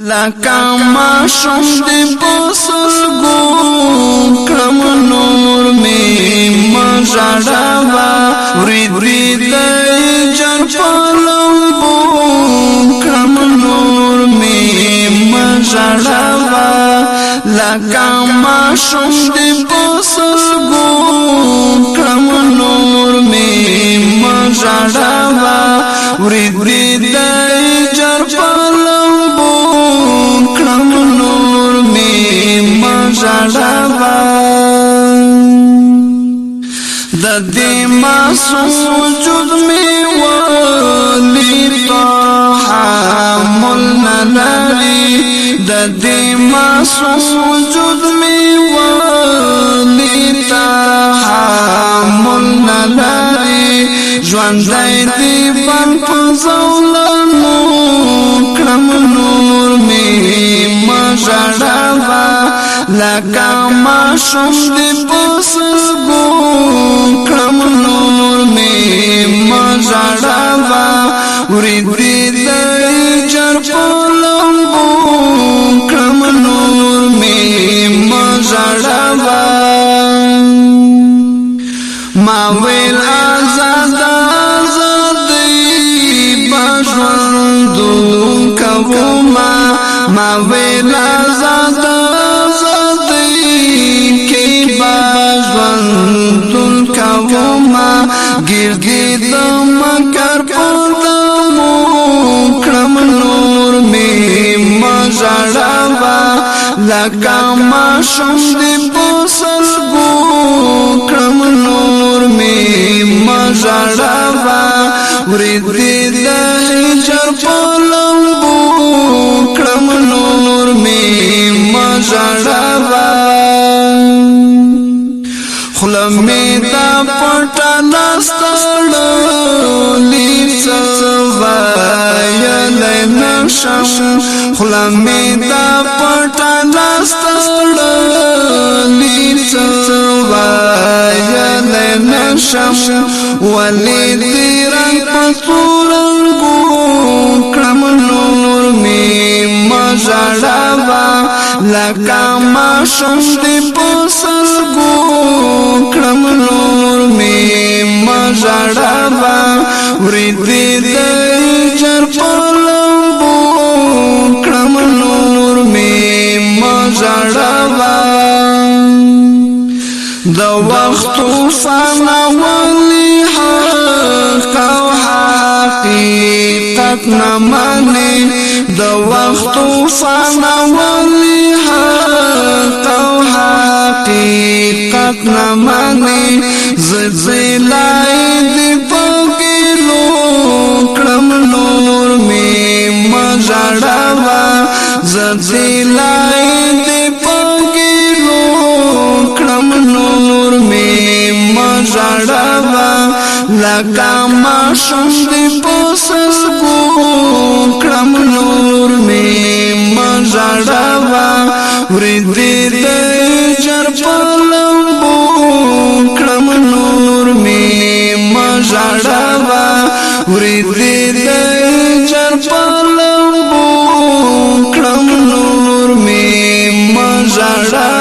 لکه ماشوم دې بوسلګو کړم نور مې مژړوا ورید جان پلمبو کړم نور مې مژړوا لکه ماشوم دې بوسلګو کړم نور مې مژړوا ورید جان پلمبو کړم نور مې مژړوا د دې معصوم وجود مې ولي تحمل نه لري د دې معصوم وجود مې ولي تحمل نه لري ژوندی دې بند په زولنو کړم نور مې مژړوا لکه ماشوم دې بوسلګو کړم نور مې مژړوا ورید جان پلمبو کړم نور مې مژړوا ما ویل آزاد بژوندو کوما ما ویل آزاد کې بژوندو کوما ګرګې د مکر پردمو کړم نور مې مژړوا لکه ماشوم دې بوسلګو کړم نور مې مژړوا ورید جان پلمبو کړم نور مې مژړوا خوله مې دا پټه نستړلې څه ویلی نشم خوله مې دا پټه نستړلې څه ویلی نشم ولې دې رنګ په تورنګو کړم نور مې مژړوا لکه ماشوم دې بوسلګو کړم نور مې مژړوا ورید جان پلمبو کړم نور مې مژړوا د وخت فنا ولي حق او حقیقت نه مني د وخت فنا ولي حق او حقیقت نه مني زلزلای دې پګلو کړم نور مې مژړوا زلزلای دې پګلو کړم نور مې مژړوا لکه ماشوم دې بوسلګو کړم نور مې مژړوا ورید جان پلمبو کړم نور مې مژړوا ورید جان پلمبو کړم نور مې مژړوا